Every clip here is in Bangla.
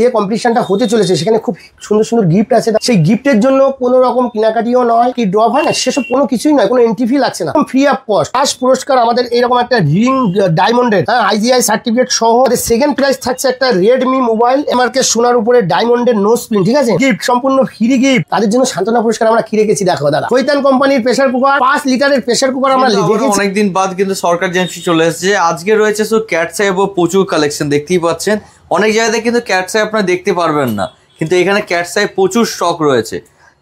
যে কম্পিটিশনটা হতে চলেছে সেখানে খুব সুন্দর সুন্দর গিফট আছে। সেই গিফটের জন্য কোনো রকম কেনাকাটিও নয়, কি ড্রপ হয় না সেসব কোনো কিছুই নয়, কোনো এন্ট্রি ফি লাগছে না, ফ্রি অফ কস্ট। ফার্স্ট পুরস্কার আমাদের এরকম একটা রিং ডায়মন্ডের আইজিআই সার্টিফিকেট সহ। সেকেন্ড প্রাইজ থাকছে একটা রেডমি মোবাইল এমআরকে সোনার উপরে ডায়মন্ডের নো স্পিন, ঠিক আছে, গিফট সম্পূর্ণ ফ্রি গিফট। তাদের জন্য সান্ত্বনা পুরস্কার আমরা কি রেখেছি দেখো দাদা, কৈতান কোম্পানির প্রেসার কুকার 5 লিটারের প্রেসার কুকার আমরা রেখেছি। অনেকদিন বাদ কিন্তু সরকার জেন্সি চলে এসেছে। আজকে রয়েছে ক্যাটসাই এবং প্রচুর কালেকশন দেখতেই পাচ্ছেন। অনেক জায়গাতে কিন্তু ক্যাটসাই আপনারা দেখতে পারবেন না, কিন্তু এখানে ক্যাটসাই প্রচুর স্টক রয়েছে।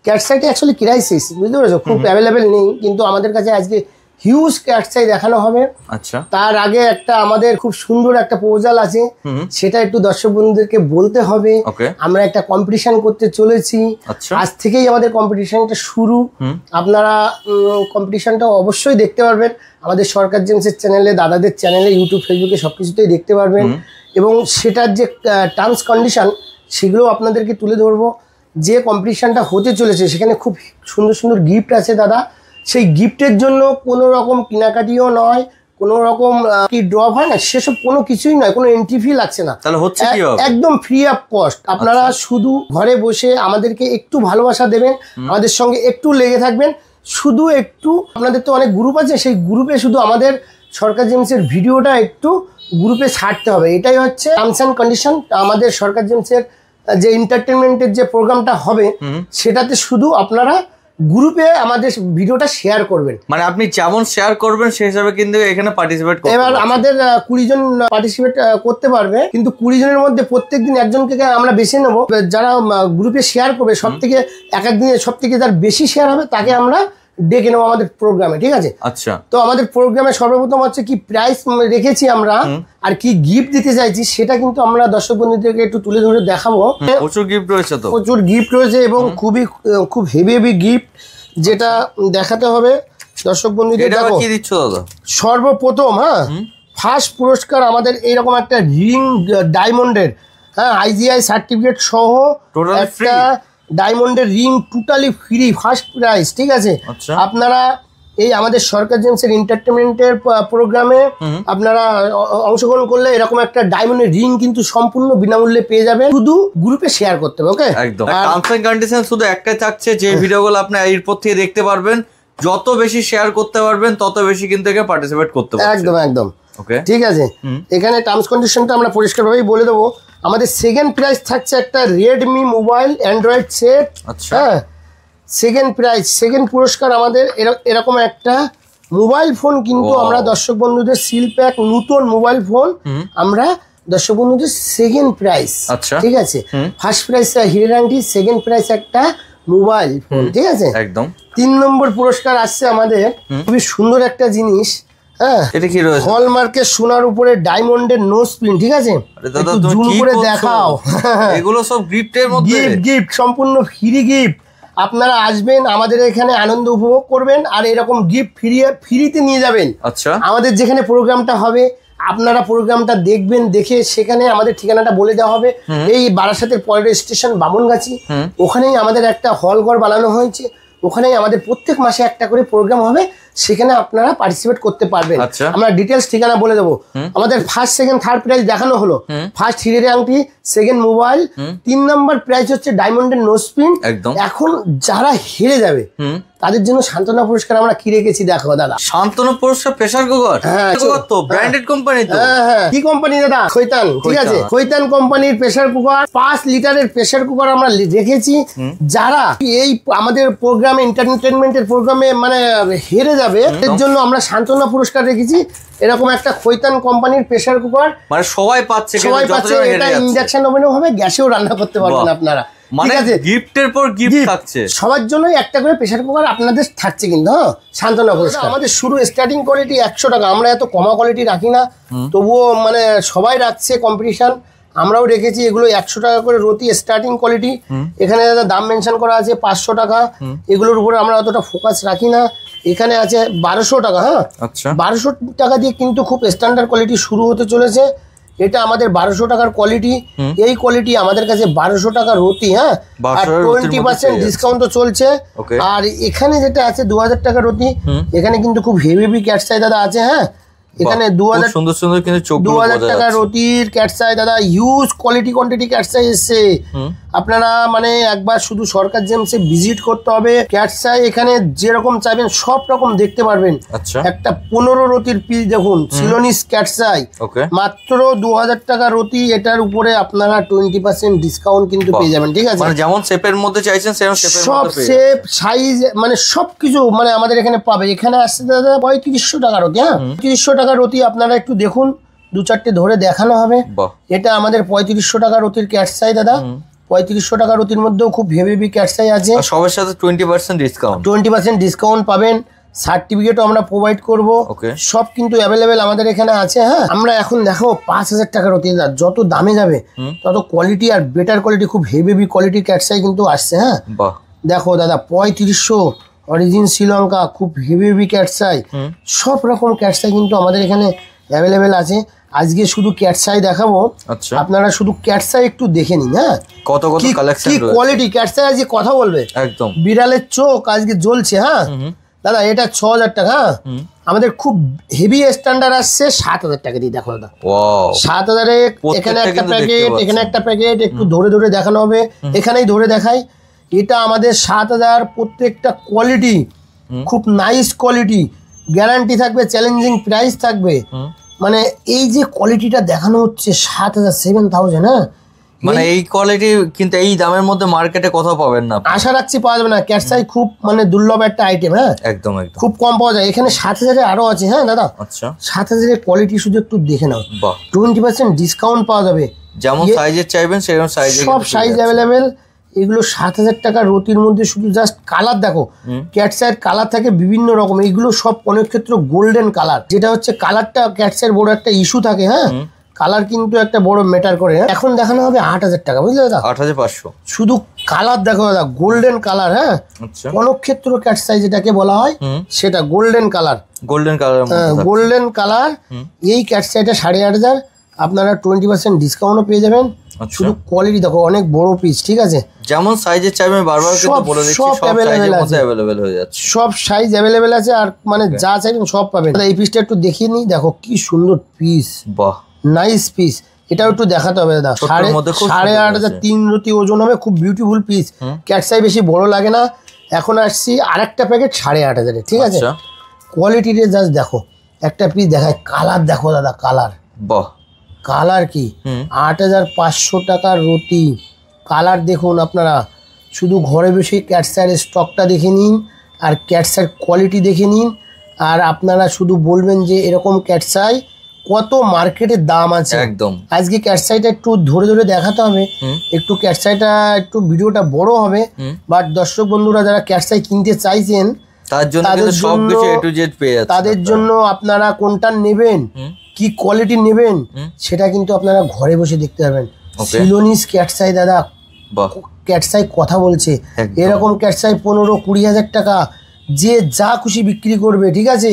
ক্যাটসাইটা অ্যাকচুয়ালি ক্রাইসিস, বুঝতে পেরেছো, খুব অ্যাভেলেবেল নেই, কিন্তু আমাদের কাছে আজকে হিউজ ক্যাটসাই দেখানো হবে। আচ্ছা, তার আগে একটা আমাদের খুব সুন্দর একটা প্রপোজাল আছে, সেটা একটু দর্শক বন্ধুদেরকে বলতে হবে। আমরা একটা কম্পিটিশন করতে চলেছি, আজ থেকেই আমাদের কম্পিটিশনটা শুরু। আপনারা কম্পিটিশনটা অবশ্যই দেখতে পারবেন আমাদের সরকার জেমসের চ্যানেলে, দাদাদের চ্যানেলে, ইউটিউব ফেসবুকে সবকিছুতেই দেখতে পারবেন। এবং সেটার যে টার্মস কন্ডিশন সেগুলো আপনাদেরকে তুলে ধরবো। যে কম্পিটিশনটা হতে চলেছে সেখানে খুব সুন্দর সুন্দর গিফট আছে দাদা। সেই গিফটের জন্য কোনো রকম কেনাকাটিও নয়, কোনো রকম কি ড্রপ হয় না সেসব কোনো কিছুই নয়, কোনো এন্ট্রি ফি লাগছে না, তাহলে হচ্ছে কি একদম ফ্রি অফ কস্ট। আপনারা শুধু ঘরে বসে আমাদেরকে একটু ভালোবাসা দেবেন, আমাদের সঙ্গে একটু লেগে থাকবেন, শুধু একটু। আপনাদের তো অনেক গ্রুপ আছে, সেই গ্রুপে শুধু আমাদের সরকার জেমসের ভিডিওটা একটু গ্রুপে ছাড়তে হবে, এটাই হচ্ছে টার্মস অ্যান্ড কন্ডিশন। আমাদের সরকার জেমসের যে এন্টারটেনমেন্টের যে প্রোগ্রামটা হবে সেটাতে শুধু আপনারা গ্রুপে আমাদের ভিডিওটা শেয়ার করবেন, মানে আপনি যেমন শেয়ার করবেন সেই হিসাবে কিন্তু এখানে পার্টিসিপেট করতে। এবার আমাদের 20 জন পার্টিসিপেট করতে পারবে, কিন্তু 20 জনের মধ্যে প্রত্যেকদিন একজনকে আমরা বেছে নেব, যারা গ্রুপে শেয়ার করবে সব থেকে এক একদিনে সব থেকে যার বেশি শেয়ার হবে তাকে আমরা ডেকে নেবো আমাদের প্রোগ্রামে, ঠিক আছে। আচ্ছা, তো আমাদের প্রোগ্রামে সর্বপ্রথম হচ্ছে কি প্রাইস রেখেছি আমরা, আর কি গিফট দিতে চাইছি সেটা কিন্তু আমরা দর্শক বন্ধুদেরকে একটু তুলে ধরে দেখাবো। প্রচুর গিফট রয়েছে, তো প্রচুর গিফট রয়েছে এবং খুব হেভি হেভি গিফট, যেটা দেখাতে হবে দর্শক বন্ধুদের। দেখো কি দিচ্ছ দাদা। সর্বপ্রথম ফার্স্ট পুরস্কার আমাদের এইরকম একটা রিং ডায়মন্ডের আইজিআই সার্টিফিকেট সহ একটা ডায়মন্ডের ring totally free, first prize, ঠিক আছে। আপনারা এই আমাদের সরকার জেমসের এন্টারটেনমেন্টের প্রোগ্রামে আপনারা অংশগ্রহণ করলে এরকম একটা ডায়মন্ডের রিং কিন্তু সম্পূর্ণ বিনামূল্যে পেয়ে যাবেন, শুধু গ্রুপে শেয়ার করতে হবে। ওকে, একদম। টার্মস এন্ড কন্ডিশন শুধু একটাই থাকছে, যে ভিডিওগুলো আপনি এরপর থেকে দেখতে পারবেন, যত বেশি শেয়ার করতে পারবেন তত বেশি কিন্তু এখানে পার্টিসিপেট করতে পারবেন। একদম একদম, ওকে, ঠিক আছে। এখানে টার্মস কন্ডিশনটা আমরা পরিষ্কারভাবেই বলে দেবো। আমাদের সেকেন্ড প্রাইজ থাকছে একটা রেডমি মোবাইল অ্যান্ড্রয়েড সেট। হ্যাঁ, সেকেন্ড প্রাইজ, সেকেন্ড পুরস্কার আমাদের এরকম একটা মোবাইল ফোন কিন্তু আমরা দর্শক বন্ধুদের সিল প্যাক নতুন মোবাইল ফোন আমরা দর্শক বন্ধুদের সেকেন্ড প্রাইজ, ঠিক আছে। ফার্স্ট প্রাইজ হিরের আংটি, সেকেন্ড প্রাইজ একটা মোবাইল ফোন, ঠিক আছে, একদম। 3 নম্বর পুরস্কার আসছে আমাদের খুবই সুন্দর একটা জিনিস, এটা কি রয়েছে, হলমার্কের সোনার উপরে ডায়মন্ডের নো স্পিন, ঠিক আছে। দাদা জুম করে দেখাও, এগুলো সব গিফটের মধ্যে, গিফট সম্পূর্ণ ফ্রি গিফট। আপনারা আসবেন, আমাদের এখানে আনন্দ উপভোগ করবেন, আর এরকম গিফট ফ্রিতে নিয়ে যাবেন। আচ্ছা, আমাদের যেখানে প্রোগ্রামটা হবে আপনারা প্রোগ্রামটা দেখবেন, দেখে সেখানে আমাদের ঠিকানাটা বলে দেওয়া হবে, এই বারাসাতের পরের স্টেশন বামনগাছি, ওখানেই আমাদের একটা হল ঘর বানানো হয়েছে, ওখানেই আমাদের প্রত্যেক মাসে একটা করে প্রোগ্রাম হবে, সেখানে আপনারা পার্টিসিপেট করতে পারবেন। আমরা ডিটেলস ঠিকানা বলে দেবো। আমাদের ফার্স্ট সেকেন্ড থার্ড প্রাইজ দেখানো হলো, ফার্স্ট হিরের আংটি, সেকেন্ড মোবাইল, 3 নম্বর প্রাইজ হচ্ছে ডায়মন্ডের নো স্পিন। এখন যারা হেরে যাবে তাদের জন্য সান্ত্বনা পুরস্কার আমরা কি রেখেছি দেখো দাদা। সান্ত্বনা পুরস্কার প্রেসার কুকার, তো ব্র্যান্ডেড কোম্পানি, তো কি কোম্পানি দাদা? কৈতান, ঠিক আছে। কৈতান কোম্পানির প্রেসার কুকার 5 লিটারের প্রেসার কুকার আমরা রেখেছি। যারা এই আমাদের প্রোগ্রামে এন্টারটেনমেন্টের প্রোগ্রামে মানে হেরে যাবে এর জন্য আমরা সান্ত্বনা পুরস্কার রেখেছি এরকম একটা কৈতান কোম্পানির প্রেসার কুকার, মানে সবাই পাচ্ছে। এটা ইন্ডাকশন ওভেনও হবে, গ্যাসেও রান্না করতে পারবেন আপনারা, মানে গিফটের পর গিফট থাকছে। সবার জন্য একটা করে প্রেসার কুকার আপনাদের থাকছে কিন্তু সান্ত্বনা পুরস্কার। আমাদের শুরু স্টার্টিং কোয়ালিটি 100 টাকা, আমরা এত কমা কোয়ালিটি রাখি না, তবুও মানে সবাই রাখছে কম্পিটিশন, আমরাও রেখেছি। এগুলো 100 টাকা করে রতি স্টার্টিং কোয়ালিটি, এখানে দাম মেনশন করা আছে 500 টাকা। এগুলোর উপরে আমরা অতটা ফোকাস রাখি না। এখানে আছে 1200 টাকা। হ্যাঁ, 1200 টাকা দিয়ে কিন্তু খুব স্ট্যান্ডার্ড কোয়ালিটি শুরু হতে চলেছে। এটা আমাদের 1200 টাকার কোয়ালিটি, এই কোয়ালিটি আমাদের কাছে 1200 টাকা রতি। হ্যাঁ, আর 20% ডিসকাউন্ট তো চলছে। আর এখানে যেটা আছে 2000 টাকা রতি, এখানে কিন্তু খুব হেভি হেভি ক্যাটসাই দাদা আছে। হ্যাঁ, এখানে 2000 সুন্দর সুন্দর কিন্তু চোখ 2000 টাকা রতির ক্যাটসাই দাদা, হিউজ কোয়ালিটি কোয়ান্টিটি ক্যাটসাই এসছে। আপনারা মানে একবার শুধু সরকার জেমসে ভিজিট করতে হবে। ক্যাটসাই এখানে যেরকম চাইবেন সব রকম দেখতে পারবেন। একটা 15 রতির পিস দেখুন, সিলোনিস ক্যাটসাই মাত্র 2000 টাকা রতি। এটার উপরে আপনারা 20% ডিসকাউন্ট কিন্তু পেয়ে যাবেন, ঠিক আছে? মানে যেমন শেপের মধ্যে চাইছেন সেরকম শেপের সব শেপ সাইজ মানে সবকিছু মানে আমাদের এখানে পাবে। এখানে আসছে দাদা 3500 টাকা রতি। হ্যাঁ, 3500 টাকা রতি। আপনারা একটু দেখুন, 2-4টে ধরে দেখানো হবে। এটা আমাদের 3500 টাকা রতির ক্যাটসাই দাদা। 3500 টাকা রতির মধ্যেও খুব হেভি ক্যাটসাই আছে। সবার সাথে 20% ডিসকাউন্ট, 20% ডিসকাউন্ট পাবেন। সার্টিফিকেটও আমরা প্রোভাইড করব। সব কিন্তু অ্যাভেলেবেল আমাদের এখানে আছে। হ্যাঁ, আমরা এখন দেখো 5000 টাকা রতি। যত দামে যাবে তত কোয়ালিটি আর বেটার কোয়ালিটি, খুব হেভি কোয়ালিটি ক্যাটসাই কিন্তু আসছে। হ্যাঁ, দেখো দাদা 3500 অরিজিন শ্রীলঙ্কা, খুব হেভি ক্যাটসাই। সব রকম ক্যাটসাই কিন্তু আমাদের এখানে অ্যাভেলেবেল আছে। আজকে শুধু ক্যাটসাই দেখাবো, আপনারা শুধু ক্যাটসাই একটু দেখে নিন। হ্যাঁ, কত কত কালেকশন, কি কোয়ালিটি ক্যাটসাই। আজকে কথা বলবে একদম বিড়ালের চোখ আজকে জ্বলছে। হ্যাঁ দাদা, এটা 6000 টাকা। হ্যাঁ, আমাদের খুব হেভি স্ট্যান্ডার্ড আসছে 7000 টাকা দিয়ে। দেখো দাদা 7000-এ এখানে একটা প্যাকেট, এখানে একটা প্যাকেট, একটু ধরে ধরে দেখানো হবে। এখানেই ধরে দেখাই। এটা আমাদের 7000, প্রত্যেকটা কোয়ালিটি খুব নাইস কোয়ালিটি, গ্যারান্টি থাকবে, চ্যালেঞ্জিং প্রাইস থাকবে। মানে এই যে কোয়ালিটিটা দেখানো হচ্ছে 7000, 7000। হ্যাঁ, মানে এই কোয়ালিটি কিন্তু এই দামের মধ্যে মার্কেটে কোথাও পাবেন না, আশা রাখছি পাওয়া যাবে না। ক্যাটসাই খুব মানে দুর্লভ একটা আইটেম। হ্যাঁ, একদম খুব কম পাওয়া যায়। এখানে 7000-এ আরো আছে। হ্যাঁ দাদা, 7000-এর কোয়ালিটি শুধু একটু দেখে নাও। 20% ডিসকাউন্ট পাওয়া যাবে। যেমন সাইজের চাইবেন সেরকম সাইজ, সব সাইজ অ্যাভেলেবেল। এগুলো 7000 টাকা রতির মধ্যে। শুধু জাস্ট কালার দেখো, ক্যাটসাইয়ের কালার থাকে বিভিন্ন রকম। এইগুলো সব অনেক ক্ষেত্রে গোল্ডেন কালার, যেটা হচ্ছে কালারটা ক্যাটসাইয়ের বড় একটা ইস্যু থাকে। হ্যাঁ, কালার কিন্তু একটা বড় ম্যাটার করে। এখন দেখানো হবে 8000 টাকা, বুঝলে দাদা? 8500। শুধু কালার দেখো দাদা, গোল্ডেন কালার। হ্যাঁ, অনক্ষেত্র ক্যাটসাই যেটাকে বলা হয় সেটা golden colour. Golden colour, golden colour. এই ক্যাটসাইটা 8500, আপনারা 20% ডিসকাউন্টও পেয়ে যাবেন। শুধু কোয়ালিটি দেখো, অনেক বড় পিস, ঠিক আছে? যেমন সাইজের চাইবেন বারবার কিন্তু বলে দিচ্ছি, সব সাইজের মধ্যে अवेलेबल হয়ে যাচ্ছে। সব সাইজ अवेलेबल আছে, আর মানে যা চাইবেন সব পাবেন। এই পিসটা একটু দেখিয়ে নিই, দেখো কি সুন্দর পিস। বাহ, নাইস পিস। এটাও একটু দেখাতে হবে দাদা। 8500, 3 রতি ওজন হবে, খুব বিউটিফুল পিস। ক্যাটসাই বেশি বড় লাগে না। এখন আসছি আরেকটা প্যাকেট 8500-এ, ঠিক আছে? কোয়ালিটিটা জাস্ট দেখো, একটা পিস দেখায়। কালার দেখো দাদা, কালার। বাহ, কালার কি 8500 টাকার রতি। কালার দেখুন আপনারা। শুধু ঘরে বসে ক্যাটসাইয়ের স্টকটা দেখে নিন আর ক্যাটসাইয়ের কোয়ালিটি দেখে নিন, আর আপনারা শুধু বলবেন যে এরকম ক্যাটসাই কত মার্কেটের দাম আছে। একদম আজকে ক্যাটসাইটা একটু ধরে ধরে দেখাতে হবে, একটু ক্যাটসাইটা একটু ভিডিওটা বড় হবে। বাট দর্শক বন্ধুরা যারা ক্যাটসাই কিনতে চাইছেন তাদের জন্য আপনারা কোনটা নেবেন, কি কোয়ালিটি নেবেন, সেটা কিন্তু আপনারা ঘরে বসে দেখতে পারবেন। সিলোনিস ক্যাটসাই দাদা, ক্যাটসাই কথা বলছে। এরকম ক্যাটসাই 15-20 হাজার টাকা যে যা খুশি বিক্রি করবে, ঠিক আছে?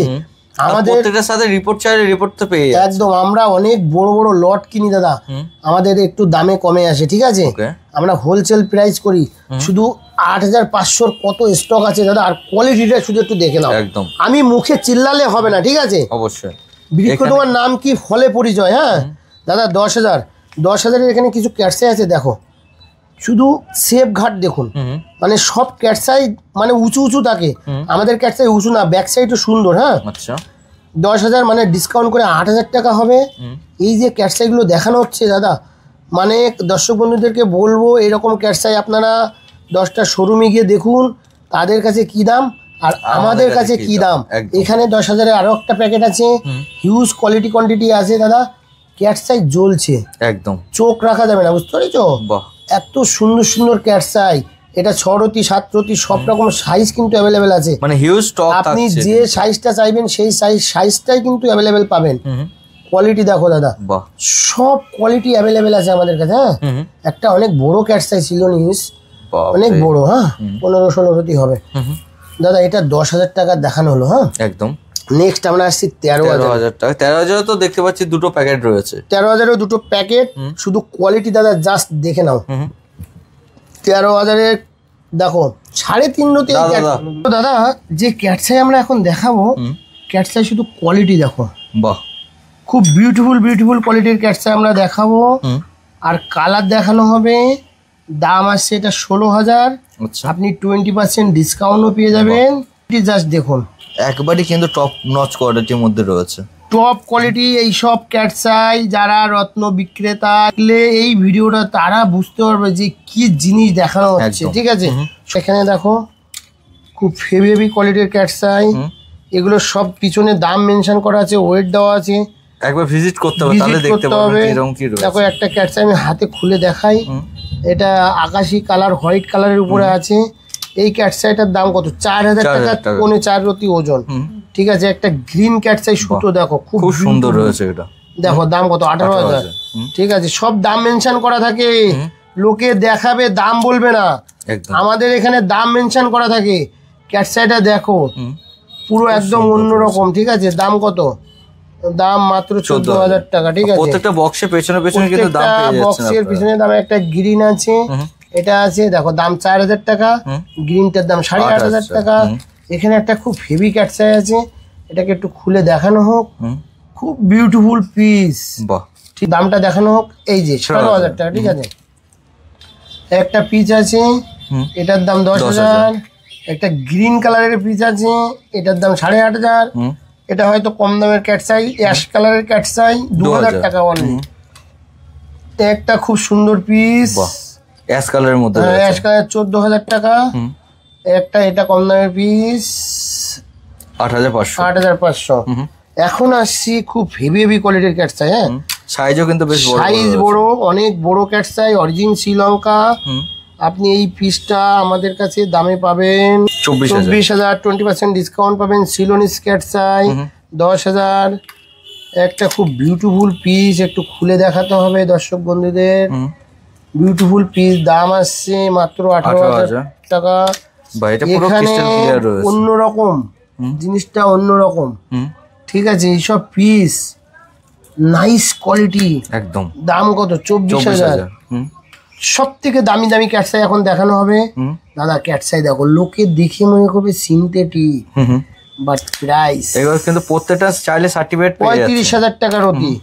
আমাদের সাথে রিপোর্ট চাইলে রিপোর্ট তো পেয়ে একদম। আমরা অনেক বড় বড় লট কিনি দাদা, আমাদের একটু দামে কমে আসে, ঠিক আছে? আমরা হোলসেল প্রাইস করি। শুধু 8500 কত স্টক আছে দাদা, আর কোয়ালিটিটা শুধু একটু দেখে নাও। একদম আমি মুখে চিল্লালে হবে না, ঠিক আছে? অবশ্যই। বৃক্ষ তোমার নাম কি, ফলে পরিচয়। হ্যাঁ দাদা, 10,000 এখানে কিছু ক্যাটসাই আছে দেখো। শুধু সেফ ঘাট দেখুন, মানে সব ক্যাটসাই মানে উঁচু উঁচু থাকে। আমাদের ক্যাটসাই উঁচু না, ব্যাক সাইডও সুন্দর। হ্যাঁ, 10,000 মানে ডিসকাউন্ট করে 8000 টাকা হবে। এই যে ক্যাটসাইগুলো দেখানো হচ্ছে দাদা, মানে দর্শক বন্ধুদেরকে বলবো এরকম ক্যাটসাই আপনারা 10টা শোরুমে গিয়ে দেখুন তাদের কাছে কি দাম আর আমাদের কাছে কি দাম। এখানে 10,000-এর আরো একটা প্যাকেট আছে, হিউজ কোয়ালিটি কোয়ান্টিটি আছে দাদা। ক্যাটসাই জ্বলছে, একদম চোখ রাখা যাবে না, বুঝতে পেরেছো? এত সুন্দর সুন্দর ক্যাটসাই। এটা 6 রতি 7 রতি সব রকম সাইজ কিন্তু অ্যাভেলেবেল আছে। মানে হিউজ স্টক, আপনি যে সাইজটা চাইবেন সেই সাইজটাই কিন্তু অ্যাভেলেবেল পাবেন। কোয়ালিটি দেখো দাদা, সব কোয়ালিটি অ্যাভেলেবেল আছে আমাদের কাছে। হ্যাঁ, একটা অনেক বড় ক্যাটসাই ছিল নিস, অনেক বড়। হ্যাঁ, 15-16 রতি হবে দাদা। এটা 10,000 টাকা দেখানো হলো। হ্যাঁ, একদম। নেক্সট আমরা আসছি 13,000 টাকা। 13,000 তো দেখতে পাচ্ছি দুটো প্যাকেট রয়েছে। 13,000-এর দুটো প্যাকেট। শুধু কোয়ালিটি দাদা জাস্ট দেখে নাও। 13,000-এর দেখো 3.5 রতি দাদা। যে ক্যাটসাই আমরা এখন দেখাবো, ক্যাটসাই শুধু কোয়ালিটি দেখো। বাহ, খুব বিউটিফুল কোয়ালিটির ক্যাটসাই আমরা দেখাবো। আর কালার দেখানো হবে। দাম আসছে এটা 16,000। আপনি 20% ডিসকাউন্টও পেয়ে যাবেন। জাস্ট দেখুন, একবারই কিন্তু টপ নচ কোয়ালিটির মধ্যে রয়েছে। টপ কোয়ালিটি এইসব ক্যাটসাই যারা রত্ন বিক্রেতা এই ভিডিওটা তারা বুঝতে পারবে যে কি জিনিস দেখানো হচ্ছে। ঠিক আছে, সেখানে দেখো খুব হেভি কোয়ালিটির ক্যাটসাই। এগুলো সব পিছনে দাম মেনশন করা আছে, ওয়েট দেওয়া আছে। একবার ভিজিট করতে হবে, তাহলে দেখতে পারবেন কিরকম কি রয়েছে। দেখো একটা ক্যাটসাই আমি হাতে খুলে দেখাই। এটা আকাশি কালার, হোয়াইট কালারের উপরে আছে। এই ক্যাটসাইটার দাম কত? 4,000 টাকা, 4.5 রতি ওজন। ঠিক আছে, একটা গ্রিন ক্যাটসাই সুতো দেখো, খুব সুন্দর রয়েছে এটা। দেখো দাম কত? 18,000। ঠিক আছে, সব দাম মেনশন করা থাকে। লোকে দেখাবে, দাম বলবে না। আমাদের এখানে দাম মেনশন করা থাকে। ক্যাটসাইটা দেখো পুরো একদম অন্যরকম। ঠিক আছে, দাম কত? দাম মাত্র 14,000 টাকা। ঠিক আছে, প্রত্যেকটা বক্সের পেছনে পেছনে কিন্তু দাম পেয়ে যাচ্ছেন। বক্সের পিছনে দাম একটা গ্রিন আছে, এটা আছে দেখো দাম 4,000 টাকা। গ্রিনটার দাম 8,500 টাকা। এখানে একটা খুব হেভি ক্যাটসাই আছে, এটাকে একটু খুলে দেখানো হোক। খুব বিউটিফুল পিস, ঠিক দামটা দেখানো হোক। এই যে 16,000 টাকা। ঠিক আছে, একটা পিস আছে, এটার দাম 10,000। একটা গ্রিন কালারের পিস আছে, এটার দাম 8,500। এটা হয়তো কম দামের ক্যাটসাই, অ্যাশ কালারের ক্যাটসাই, 2,000 টাকা অনলি। একটা খুব সুন্দর পিস অ্যাশ কালারের মধ্যে, অ্যাশ কালার, 14,000 টাকা। একটা এটা কম দামের পিস, 8,500। এখন আসছি খুব হেভি কোয়ালিটির ক্যাটসাই। হ্যাঁ, সাইজও কিন্তু বেশ বড়, সাইজ বড়, অনেক বড় ক্যাটসাই, অরিজিন শ্রীলঙ্কা। আপনি এই পিসটা আমাদের কাছে দামে পাবেন 24,000। 20% ডিসকাউন্ট পাবেন। Ceylonese cat's eye 10,000। একটা খুব বিউটিফুল পিস, একটু খুলে দেখাতে হবে দর্শক বন্ধুদের। বিউটিফুল পিস, দাম আসছে মাত্র 18,000 টাকা। এখানে অন্যরকম জিনিসটা, অন্যরকম। ঠিক আছে, এইসব পিস নাইস কোয়ালিটি, একদম। দাম কত? 24,000। সব থেকে দামি দামি ক্যাটসাই এখন দেখানো হবে। দাদা ক্যাটসাই দেখো, লোকে দেখে মনে করবে সিনথেটিক, বাট প্রাইস এগুলো কিন্তু প্রত্যেকটা চাইলে সার্টিফিকেট 35,000 টাকার অতি।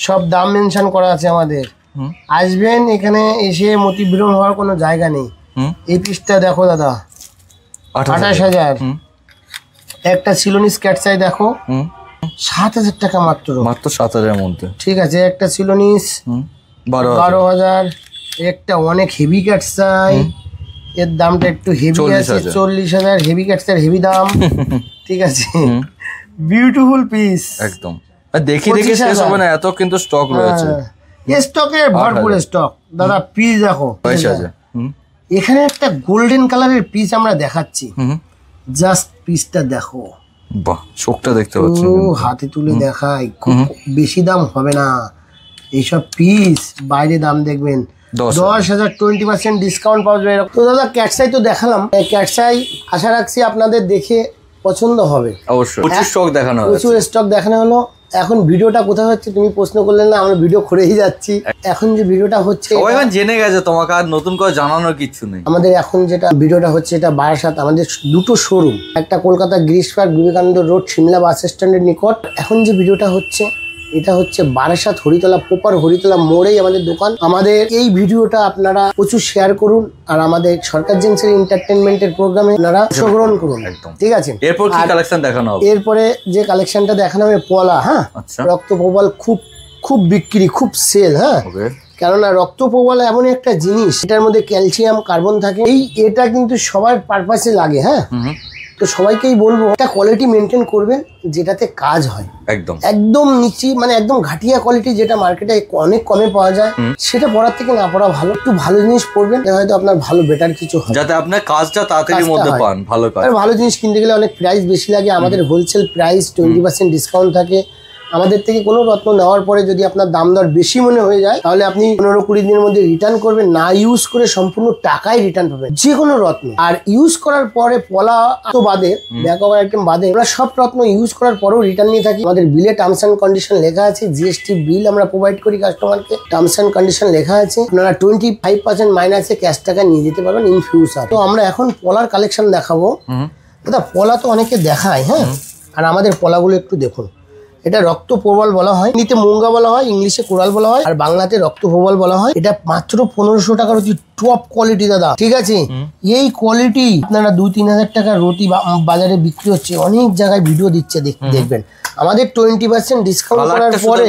সব দাম মেনশন করা আছে আমাদের। আসবেন এখানে, এসে মতিভ্রম হওয়ার কোনো জায়গা নেই। এই পিসটা দেখো দাদা, 28,000। একটা সিলোনিস ক্যাটসাই দেখো, 7,000 টাকা মাত্র, 7,000 এর মধ্যে। ঠিক আছে, একটা সিলোনিস 12,000। একটা অনেক হেভি ক্যাটসাই, এর দামটা একটু হেভি আছে, 40,000। হেভি ক্যাটসাই, হেভি দাম। ঠিক আছে, বিউটিফুল পিস, একদম। দেখি দেখি শেষ হবে না, এত কিন্তু স্টক রয়েছে। স্টকের ভরপুর স্টক। দাদা পিস দেখো, এখানে একটা গোল্ডেন কালারের পিস আমরা দেখাচ্ছি। জাস্ট পিসটা দেখো, বাহ, চোখটা দেখতে পাচ্ছি। হাতে তুলে দেখাই, খুব বেশি দাম হবে না। এইসব পিস বাইরে দাম দেখবেন 10,000। 20% ডিসকাউন্ট পাওয়া যাবে। তো দাদা ক্যাটসাই তো দেখালাম, ক্যাটসাই আশা রাখছি আপনাদের দেখে পছন্দ হবে। অবশ্যই প্রচুর স্টক দেখানো হলো। এখন ভিডিওটা কোথায় হচ্ছে তুমি প্রশ্ন করলে না, আমরা ভিডিও করেই যাচ্ছি। এখন যে ভিডিওটা হচ্ছে সবাই জেনে গেছে, তোমাকে আর নতুন করে জানানোর কিছু নেই। আমাদের এখন যেটা ভিডিওটা হচ্ছে, এটা বারাসাত। আমাদের দুটো শোরুম, একটা Kolkata Girish park Vivekananda road Simla bus স্ট্যান্ডের নিকট। এখন যে ভিডিওটা হচ্ছে, এটা হচ্ছে বারাসাত হরিতলা, প্রপার হরিতলা মোড়েই আমাদের দোকান। আমাদের এই ভিডিওটা আপনারা প্রচুর শেয়ার করুন, আর আমাদের সরকার জেন্টসের এন্টারটেনমেন্টের প্রোগ্রামে আপনারা অংশগ্রহণ করুন। ঠিক আছে, এরপর কি কালেকশন দেখানো হবে? এরপরে যে কালেকশনটা দেখানো হবে পলা। হ্যাঁ, রক্ত প্রবাল খুব খুব বিক্রি, খুব সেল। হ্যাঁ, কেননা রক্ত প্রবাল এমন একটা জিনিস, এটার মধ্যে ক্যালসিয়াম, কার্বন থাকে। এটা কিন্তু সবার পারপাসে লাগে। হ্যাঁ, তো সবাইকেই বলবো একটা কোয়ালিটি মেনটেন করবেন, যেটাতে কাজ হয়। একদম নিচে, মানে একদম ঘাটিয়া কোয়ালিটি, যেটা মার্কেটে অনেক কমে পাওয়া যায়, সেটা পড়ার থেকে না পড়া ভালো। একটু ভালো জিনিস পড়বেন, হয়তো আপনার ভালো বেটার কিছু হয়, যাতে আপনার কাজটা তাড়াতাড়ি মধ্যে পান। ভালো জিনিস কিনতে গেলে অনেক প্রাইস বেশি লাগে। আমাদের হোলসেল প্রাইস 20% ডিসকাউন্ট থাকে। আমাদের থেকে কোনো রত্ন নেওয়ার পরে যদি আপনার দাম দর বেশি মনে হয়ে যায়, তাহলে আপনি 15-20 দিনের মধ্যে রিটার্ন করবেন। না ইউজ করে সম্পূর্ণ টাকাই রিটার্ন পাবেন, যে কোনো রত্ন। আর ইউজ করার পরে পলা তো বাদে, ব্যাক ওভার আইটেম বাদে, আমরা সব রত্ন ইউজ করার পরেও রিটার্ন নিয়ে থাকি। আমাদের বিলে টার্মস অ্যান্ড কন্ডিশন লেখা আছে, জিএসটি বিল আমরা প্রোভাইড করি কাস্টমারকে। টার্মস অ্যান্ড কন্ডিশন লেখা আছে, আপনারা 25% মাইনাসে ক্যাশ টাকা নিয়ে যেতে পারবেন ইন ফিউচার। তো আমরা এখন পলার কালেকশন দেখাবো। দাদা পলা তো অনেকে দেখায়, হ্যাঁ, আর আমাদের পলাগুলো একটু দেখুন। এটা রক্ত প্রবাল বলা হয়, হিন্দিতে মুঙ্গা বলা হয়, ইংলিশে কোরাল বলা হয়, আর বাংলাতে রক্ত প্রবাল বলা হয়। এটা মাত্র 1500 টাকার রতি, টপ কোয়ালিটি দাদা, ঠিক আছে। এই কোয়ালিটি আপনারা 2-3 হাজার টাকার রতি বাজারে বিক্রি হচ্ছে, অনেক জায়গায় ভিডিও দিচ্ছে, দেখবেন। আমাদের 20% ডিসকাউন্ট করার পরে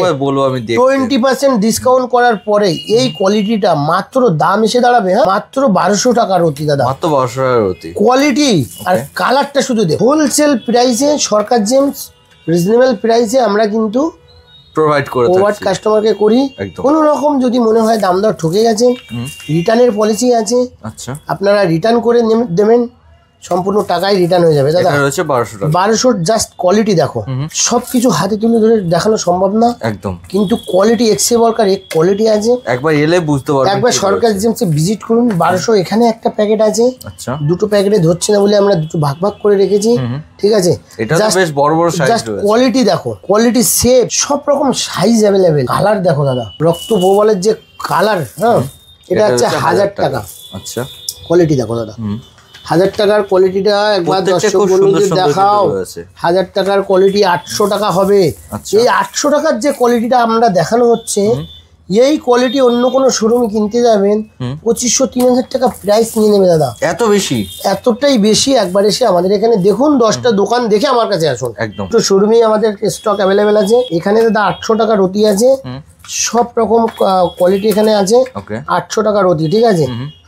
20% ডিসকাউন্ট করার পরে এই কোয়ালিটিটা মাত্র দাম এসে দাঁড়াবে মাত্র 1200 টাকা রতি দাদা, মাত্র 1200 টাকা রতি। কোয়ালিটি আর কালারটা শুধু দেখ, হোলসেল প্রাইসে সরকার জেমস রিজনেবল প্রাইসে আমরা কিন্তু প্রোভাইড কাস্টমারকে করি। কোন রকম যদি মনে হয় দাম দর ঠকে গেছে, রিটার্নের পলিসি আছে। আচ্ছা, আপনারা রিটার্ন করে দেবেন, সম্পূর্ণ টাকায় রিটার্ন হয়ে যাবে দাদা। 1200 জাস্ট কোয়ালিটি দেখো, সবকিছু হাতে তুলে ধরে দেখানো সম্ভব না একদম, কিন্তু কোয়ালিটি এক্সে বর্কার এক কোয়ালিটি আছে, একবার এলে বুঝতে পারবেন। একবার সরকার জেমসে ভিজিট করুন। 1200 এখানে একটা প্যাকেট আছে। আচ্ছা, দুটো প্যাকেটে ধরছে না বলে আমরা দুটো ভাগ ভাগ করে রেখেছি, ঠিক আছে। এটা বেশ বড় বড় সাইজ রয়েছে। কোয়ালিটি দেখো, কোয়ালিটি শেপ সব রকম সাইজ अवेलेबल। কালার দেখো দাদা, রক্ত প্রবালের যে কালার, এটা হচ্ছে 1000 টাকা। আচ্ছা, কোয়ালিটি দেখো দাদা, 1000 টাকার কোয়ালিটিটা একবার দর্শক বন্ধুদের দেখাও। 1000 টাকার কোয়ালিটি 800 টাকা হবে। এই 800 টাকার যে কোয়ালিটিটা আমরা দেখানো হচ্ছে, এই কোয়ালিটি অন্য কোনো শোরুমে কিনতে যাবেন 2500-3000 টাকা প্রাইস নিয়ে নেবে দাদা। এত বেশি? এতটাই বেশি। একবার এসে আমাদের এখানে দেখুন, 10টা দোকান দেখে আমার কাছে আসুন। একদম, তো শোরুমেই আমাদের স্টক অ্যাভেলেবেল আছে। এখানে দাদা 800 টাকা রতি আছে, সব রকম কোয়ালিটি এখানে আছে। 800 টাকা রতি, ঠিক আছে।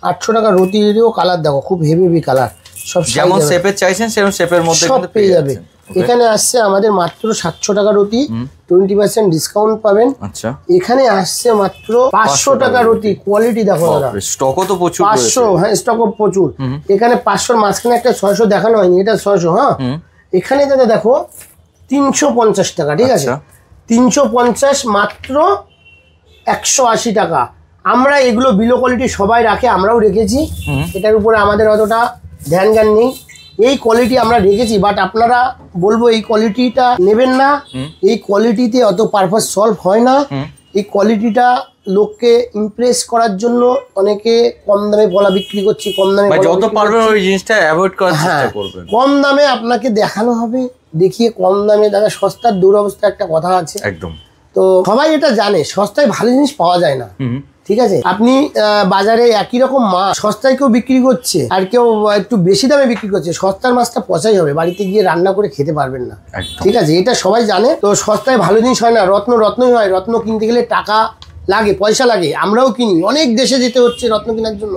800 টাকা রতিরও কালার দেখো, খুব হেভি হেভি কালার, সব যেমন শেপের চাইছেন সেরকম শেপের মধ্যে সব পেয়ে যাবে। এখানে আসছে আমাদের মাত্র 700 টাকা রতি, 20% ডিসকাউন্ট পাবেন। আচ্ছা, এখানে আসছে মাত্র 500 টাকা রতি। কোয়ালিটি দেখো দাদা, স্টকও তো প্রচুর, 500, হ্যাঁ স্টকও প্রচুর। এখানে 500 মাঝখানে একটা 600 দেখানো হয়নি, এটা 600। হ্যাঁ, এখানে দাদা দেখো 350 টাকা, ঠিক আছে। 350 মাত্র 180 টাকা। আমরা এগুলো বিলো কোয়ালিটি সবাই রাখে, আমরাও রেখেছি, এটার উপরে আমাদের অতটা ধ্যান জ্ঞান নেই। এই কোয়ালিটি আমরা রেখেছি, বাট আপনারা বলবো এই কোয়ালিটিটা নেবেন না। এই কোয়ালিটিতে অত পারপাস সলভ হয় না। এই কোয়ালিটিটা লোককে ইমপ্রেস করার জন্য অনেকে কম দামে পলা বিক্রি করছে, কম দামে যত পারবেন ওই জিনিসটা অ্যাভয়েড করার চেষ্টা করবেন। কম দামে আপনাকে দেখানো হবে, দেখিয়ে কম দামে। দাদা সস্তার দুরবস্থা একটা কথা আছে, একদম। তো সবাই এটা জানে, সস্তায় ভালো জিনিস পাওয়া যায় না, ঠিক আছে। আপনি বাজারে একই রকম মাছ সস্তায় কেউ বিক্রি করছে, আর কেউ একটু বেশি দামে বিক্রি করছে। সস্তার মাছটা পচাই হবে, বাড়িতে গিয়ে রান্না করে খেতে পারবেন না, ঠিক আছে। এটা সবাই জানে। তো সস্তায় ভালো জিনিস হয় না, রত্নই হয়। রত্ন কিনতে গেলে টাকা লাগে, পয়সা লাগে। আমরাও কিনি, অনেক দেশে যেতে হচ্ছে রত্ন কেনার জন্য।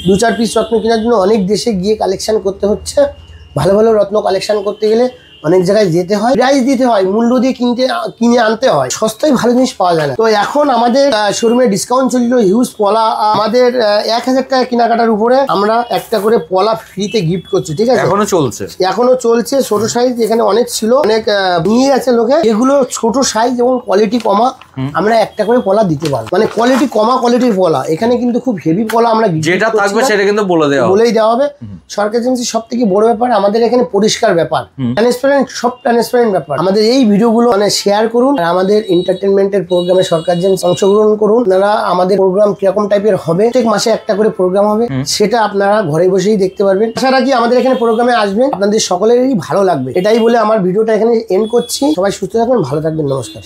2-4 পিস রত্ন কেনার জন্য অনেক দেশে গিয়ে কালেকশন করতে হচ্ছে। ভালো ভালো রত্ন কালেকশন করতে গেলে অনেক জায়গায় যেতে হয়, প্রাইস দিতে হয়, মূল্য দিয়ে কিনে আনতে হয়। সস্তায় ভালো জিনিস পাওয়া যায় না। তো এখন আমাদের শোরুমে ডিসকাউন্ট চলছিল, হিউজ পলা। আমাদের 1000 টাকা কেনাকাটার উপরে আমরা একটা করে পলা ফ্রিতে গিফট করছি, ঠিক আছে। এখনো চলছে ছোট সাইজ। এখানে অনেক ছিল, অনেক নিয়ে গেছে লোকে। এগুলো ছোট সাইজ এবং কোয়ালিটি কমা, আমরা একটা করে পলা দিতে পারবো, মানে কোয়ালিটি কমা কোয়ালিটির পলা। এখানে কিন্তু খুব হেভি পলা আমরা যেটা থাকবে সেটা কিন্তু বলেই দেওয়া হবে। সরকার এজেন্সি সব থেকে বড় ব্যাপার আমাদের এখানে পরিষ্কার ব্যাপার, সব ট্রান্সপারেন্ট ব্যাপার। আমাদের এই ভিডিওগুলো মানে শেয়ার করুন, আর আমাদের এন্টারটেনমেন্টের প্রোগ্রামে সরকার জেমস অংশগ্রহণ করুন। আপনারা আমাদের প্রোগ্রাম কিরকম টাইপের হবে, প্রত্যেক মাসে একটা করে প্রোগ্রাম হবে, সেটা আপনারা ঘরে বসেই দেখতে পারবেন। আশা রাখি আমাদের এখানে প্রোগ্রামে আসবেন, আপনাদের সকলেরই ভালো লাগবে। এটাই বলে আমার ভিডিওটা এখানে এন্ড করছি। সবাই সুস্থ থাকবেন, ভালো থাকবেন, নমস্কার।